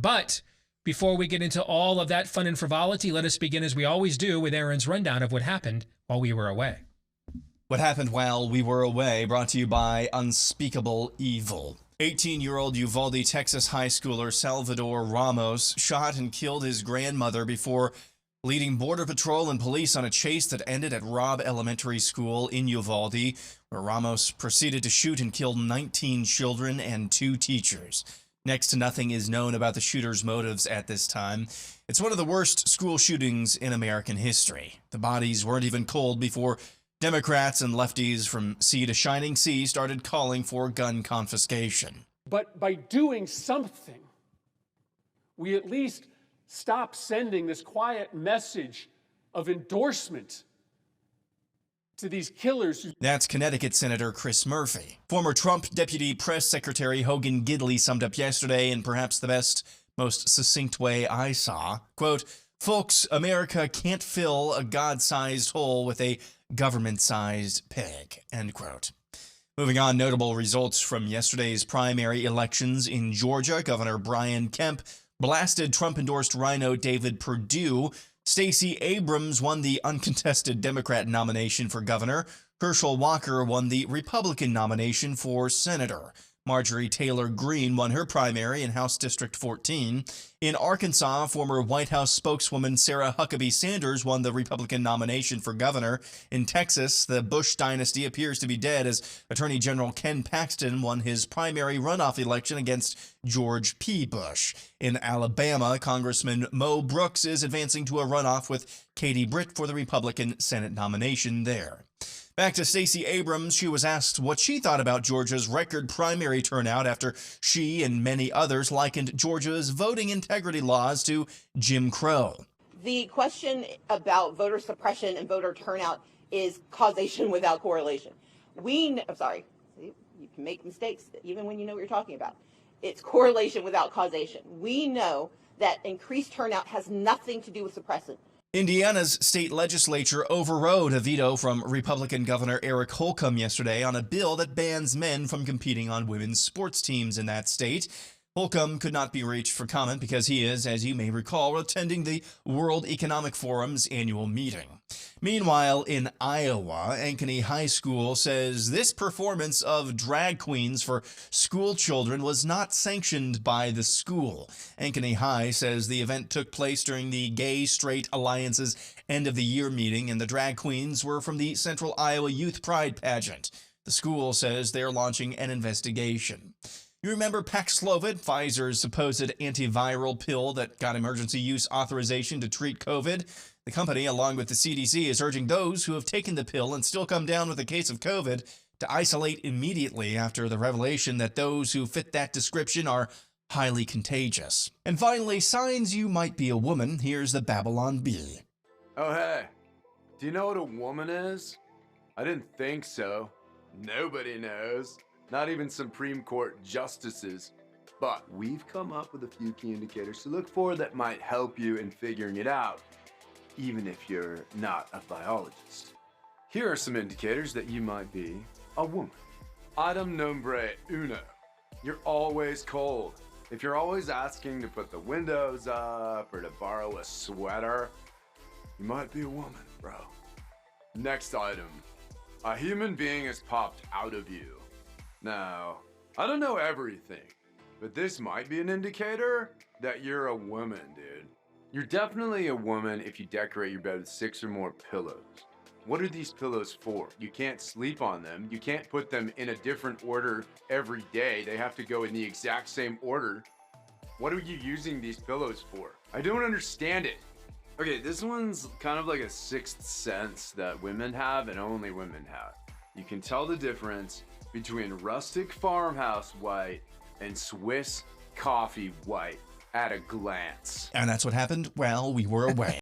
But before we get into all of that fun and frivolity, let us begin as we always do with Aaron's rundown of what happened while we were away. What happened while we were away, brought to you by Unspeakable Evil. 18-year-old Uvalde, Texas high schooler Salvador Ramos shot and killed his grandmother before leading Border Patrol and police on a chase that ended at Robb Elementary School in Uvalde, where Ramos proceeded to shoot and kill 19 children and 2 teachers. Next to nothing is known about the shooter's motives at this time. It's one of the worst school shootings in American history. The bodies weren't even cold before Democrats and lefties from sea to shining sea started calling for gun confiscation. But by doing something, we at least stop sending this quiet message of endorsement to these killers. That's Connecticut Senator Chris Murphy. Former Trump Deputy Press Secretary Hogan Gidley summed up yesterday in perhaps the best, most succinct way I saw. Quote, "Folks, America can't fill a God-sized hole with a government-sized pig," end quote. Moving on, notable results from yesterday's primary elections in Georgia. Governor Brian Kemp blasted Trump-endorsed rhino David Perdue. Stacey Abrams won the uncontested Democrat nomination for governor. Herschel Walker won the Republican nomination for senator. Marjorie Taylor Greene won her primary in House District 14. In Arkansas, former White House spokeswoman Sarah Huckabee Sanders won the Republican nomination for governor. In Texas, the Bush dynasty appears to be dead as Attorney General Ken Paxton won his primary runoff election against George P. Bush. In Alabama, Congressman Mo Brooks is advancing to a runoff with Katie Britt for the Republican Senate nomination there. Back to Stacey Abrams, she was asked what she thought about Georgia's record primary turnout after she and many others likened Georgia's voting integrity laws to Jim Crow. The question about voter suppression and voter turnout is causation without correlation. I'm sorry, you can make mistakes even when you know what you're talking about. It's correlation without causation. We know that increased turnout has nothing to do with suppressant. Indiana's state legislature overrode a veto from Republican Governor Eric Holcomb yesterday on a bill that bans men from competing on women's sports teams in that state. Holcomb could not be reached for comment because he is, as you may recall, attending the World Economic Forum's annual meeting. Meanwhile, in Iowa, Ankeny High School says this performance of drag queens for school children was not sanctioned by the school. Ankeny High says the event took place during the Gay Straight Alliance's end-of-the-year meeting, and the drag queens were from the Central Iowa Youth Pride pageant. The school says they're launching an investigation. You remember Paxlovid, Pfizer's supposed antiviral pill that got emergency use authorization to treat COVID? The company, along with the CDC, is urging those who have taken the pill and still come down with a case of COVID to isolate immediately after the revelation that those who fit that description are highly contagious. And finally, signs you might be a woman. Here's the Babylon Bee. Oh, hey, do you know what a woman is? I didn't think so. Nobody knows. Not even Supreme Court justices. But we've come up with a few key indicators to look for that might help you in figuring it out, even if you're not a biologist. Here are some indicators that you might be a woman. Item nombre uno. You're always cold. If you're always asking to put the windows up or to borrow a sweater, you might be a woman, bro. Next item. A human being has popped out of you. Now, I don't know everything, but this might be an indicator that you're a woman, dude. You're definitely a woman if you decorate your bed with 6 or more pillows. What are these pillows for? You can't sleep on them. You can't put them in a different order every day. They have to go in the exact same order. What are you using these pillows for? I don't understand it. Okay, this one's kind of like a sixth sense that women have and only women have. You can tell the difference between rustic farmhouse white and Swiss coffee white at a glance. And that's what happened while we were away.